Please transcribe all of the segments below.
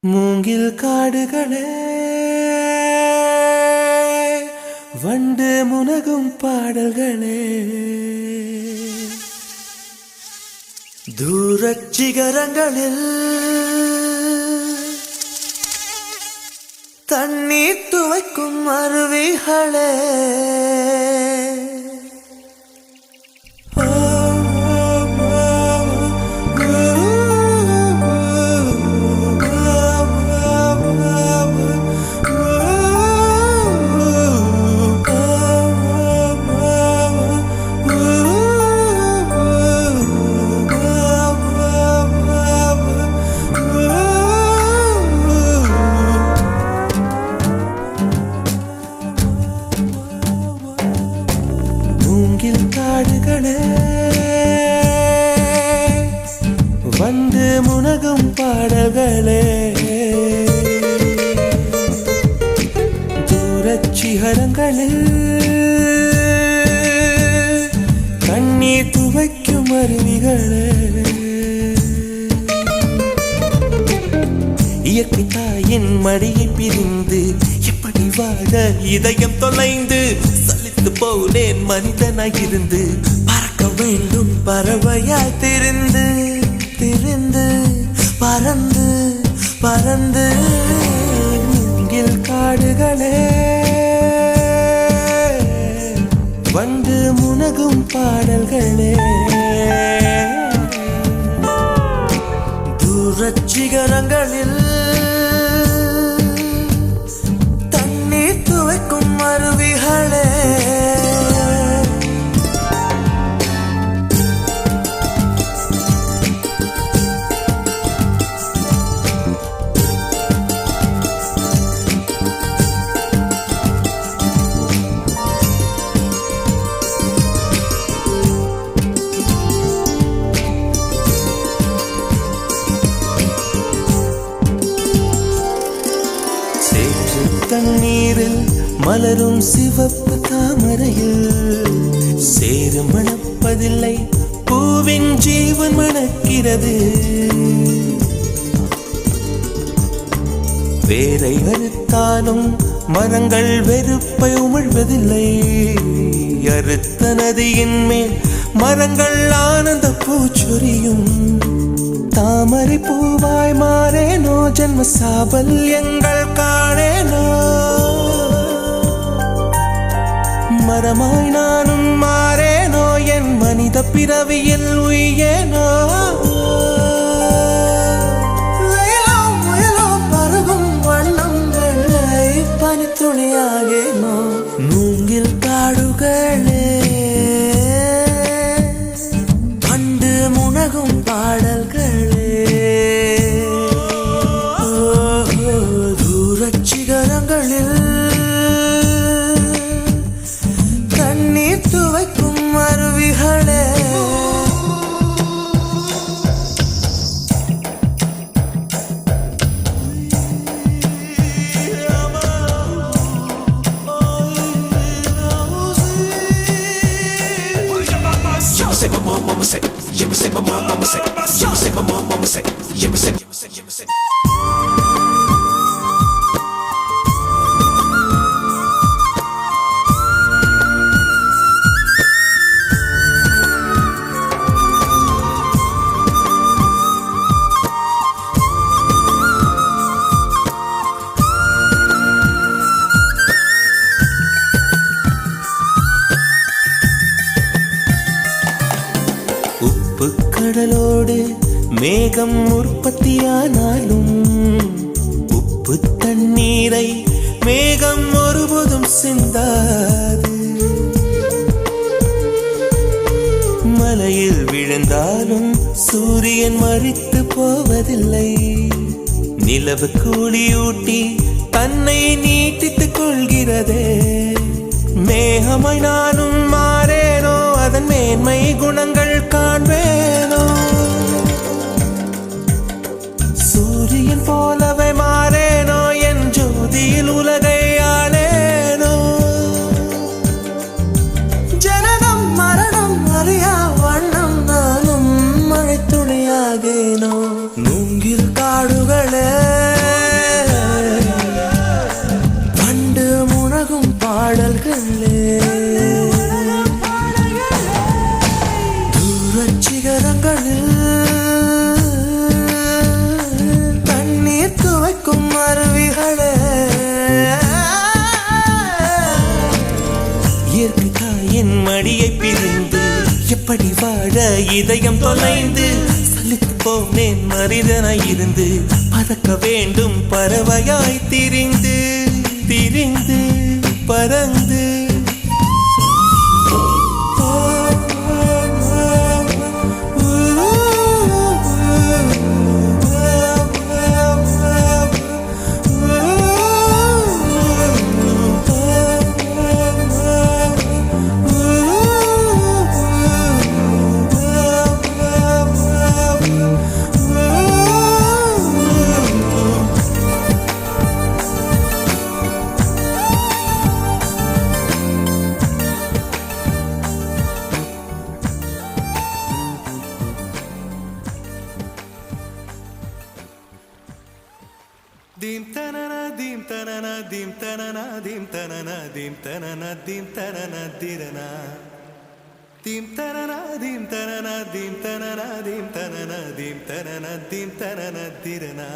மூங்கில் காடுகளே வண்டு முனகும் பாடல்களே தூரச் சிகரங்களில் தண்ணீர் துவைக்கும் அருவிகளே மூங்கில் காடுகளே வந்து முனகும் பாடல்களே தூரச் சிகரங்களில் கண்ணீர் துவைக்கும் அருவிகளே இயற்கை தாயின் மடியை பிரிந்து எப்படி வாழ இதயம் தொலைந்து சலித்து போனேன் மனிதனாயிருந்து பறக்க வேண்டும் பறவையாய் திரிந்து திரிந்து பறந்து பறந்து மூங்கில் காடுகளே வந்து முனகும் பாடல்களே தூரச் சிகரங்களில் தண்ணீர் துவைக்கும் அருவிகளே தண்ணீரில் மலரும் சிவப்பு தாமரையில் சேரு மணப்பதில்லை பூவின் ஜீவன் மணக்கிறது வேரை அறுத்தாலும் மரங்கள் வெறுப்பை உமிழ்வதில்லை அறுத்த நதியின் மேல் மரங்கள் ஆனந்த பூச்சொரியும் தாமரை பூவாய் மாறேனோ ஜன்ம சாபல்யங்கள் காணேனோ மரமாய் நானும் மாறேனோ என் மனித பிறவியில் உயேனோ முயலோ பருகும் வண்ணம் வெள்ளை பனித்துளியாகேனோ மூங்கில் காடுகளே வண்டு முனகும் பாடல்களே தூரச் சிகரங்களில் தண்ணீர் துவைக்கும் அருவிகளே Say my mama say, yeah, say my mama say, yeah, say my mama say, yeah, say. உப்பு கடலோடு மேகம் உற்பத்தியானாலும் உப்பு தண்ணீரை மேகம் ஒருபோதும் சிந்தாது மலையில் விழுந்தாலும் சூரியன் மறித்து போவதில்லை நிலவு கூலியூட்டி தன்னை நீட்டித்துக் கொள்கிறதே மேகமாய் நானும் மாறேனோ அதன் மேன்மை குணங்கள் காண்பேனோ சூரியன் போலவே மாறேனோ என் ஜோதியில் உலகை ஆளேனோ ஜனனம் மரணம் அறியா வண்ணம் நானும் மழைத்துளியாகேனோ மூங்கில் காடுகளே இப்படி வாழ இதயம் தொலைந்து சலித்து போனேன் மனிதனாய் இருந்து பறக்க வேண்டும் பறவையாய் திரிந்து திரிந்து பறந்து Dim tanana dim tanana dim tanana dim tanana dim tanana dim tanana dirana dim tanana dim tanana dim tanana dim tanana dim tanana dim tanana dirana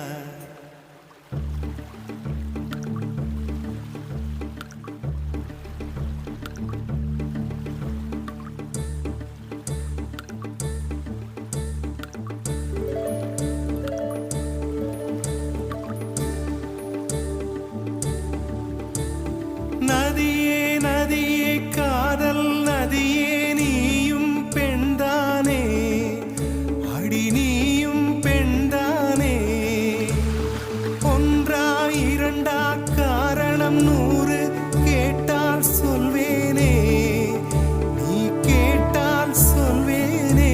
நதியே நதியே காதல் நதியே நீயும் பெண்தானே அடி நீயும் பெண்தானே ஒன்றா இரண்டா காரணம் 100 கேட்டால் சொல்வேனே நீ கேட்டால் சொல்வேனே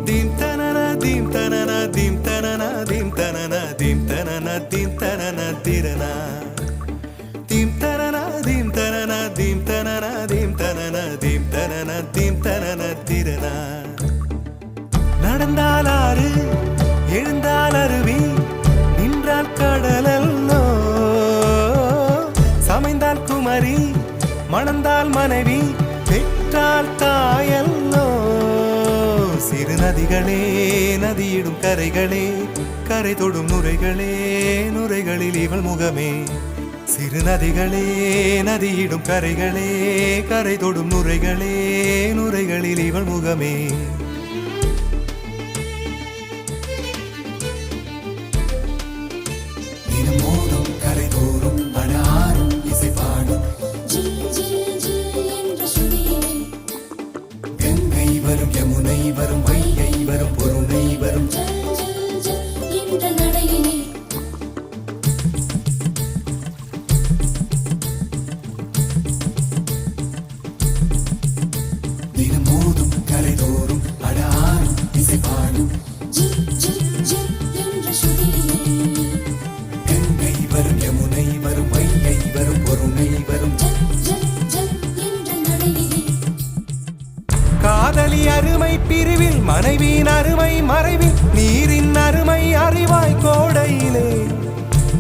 தீம் தனன தீம் தனன தீம் தனன தீம் தனன தீம் தனன தீம் தனன திரனா Dim tanana dim tanana dim tanana dim tanana dim tanana dim tanana tirana நடந்தால் ஆறு எழுந்தால் அருவி நின்றால் கடலல்லோ சமைந்தால் குமரி மணந்தால் மனைவி பெற்றால் தாயல்லோ சிறு நதிகளே நதியிடும் கரைகளே கரை தொடும் நுரைகளே நுரைகளில் இவள் முகமே சிறு நதிகளே நதியிடும் கரைகளே கரை தொடும் நுரைகளே நுரைகளில் இவள் முகமே தினம் மோதும் கரை தோறும் அடாரும் இசை பாடும் கங்கை வரும் யமுனை வரும் வைகை வரும் பொருணை வரும் தினமோதும் கரைதோறும் அடாரும் இசை பாடும் கங்கை வரும் யமுனை வரும் வைகை வரும் பொருணை வரும் காதலி அருமை பிரிவில் மனைவியின் அருமை மறைவில் நீரின் அருமை அறிவாய் கோடையிலே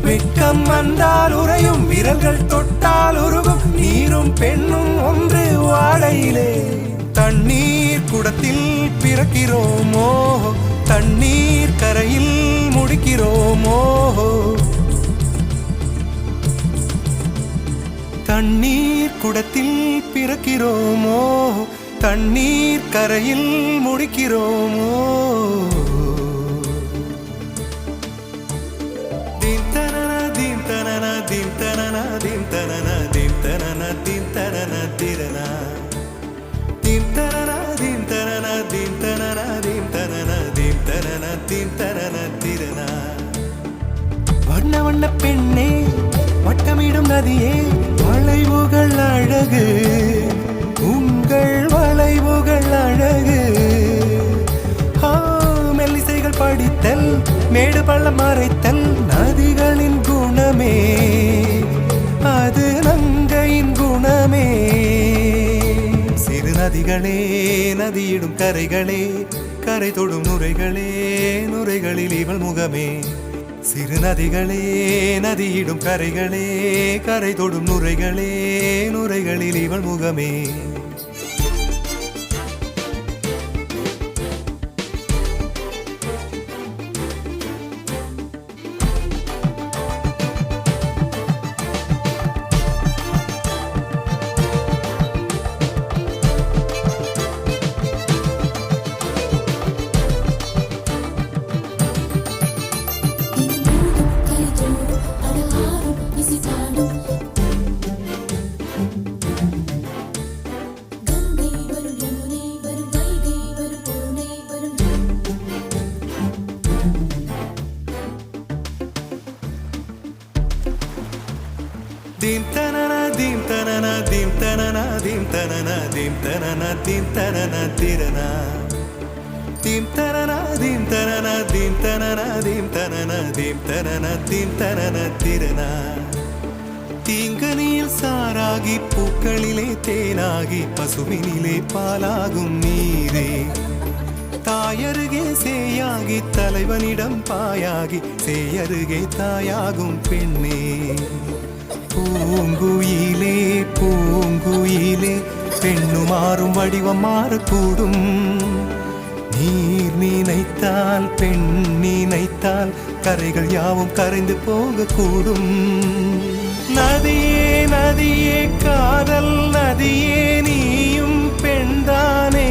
வெட்கம் வந்தால் உறையும் விரல்கள் தொட்டால் உருகும் நீரும் பெண்ணும் ஒன்று வாழையிலே தண்ணீர் குடத்தில் பிறக்கிறோமோ தண்ணீர் கரையில் முடிக்கிறோமோ தண்ணீர் குடத்தில் பிறக்கிறோமோ தண்ணீர் கரையில் முடிக்கிறோமோ தீம் தனன தீம் தனன தீம் தனன தீம் தனன தீம் தனன தீம் தனன திரனா தீம் தனன தீம் தனன தீம் தனன தீம் தனன தீம் தனன தீம் தனன திரனா வண்ண வண்ண பெண்ணே வட்டமிடும் நதியே வளைவுகள் அழகு உங்கள் வளைவுகள் அழகு மெல்லிசைகள் படித்தல் மேடு பள்ளம் மறைத்தல் நதிகளின் குணமே அது நங்கையின் குணமே சிறு நதிகளே நதியிடும் கரைகளே கரை தொடும் நுரைகளே நுரைகளில் இவள் முகமே சிறு நதிகளே நதியிடும் கரைகளே கரை தொடும் நுரைகளே நுரைகளில் இவள் முகமே தீம் தனன தீம் தனன தீம் தனன தீம் தனன தீம் தனன தீம் தனன திரனா தீம் தனன தீம் தனன தீம் தனன தீம் தனன தீம் தனன தீம் தனன திரனா தீங்கனியில் சாராகி பூக்களிலே தேனாகி பசுவினிலே பாலாகும் நீரே தாயருகே சேயாகி தலைவனிடம் பாயாகி சேயருகே தாயாகும் பெண்ணே பூங்குயிலே பூங்குயிலே பெண்ணு மாறும் வடிவம் மாறக்கூடும் நீர் நினைத்தால் பெண் நினைத்தால் கரைகள் யாவும் கரைந்து போகக்கூடும் நதியே நதியே காதல் நதியே நீயும் பெண்தானே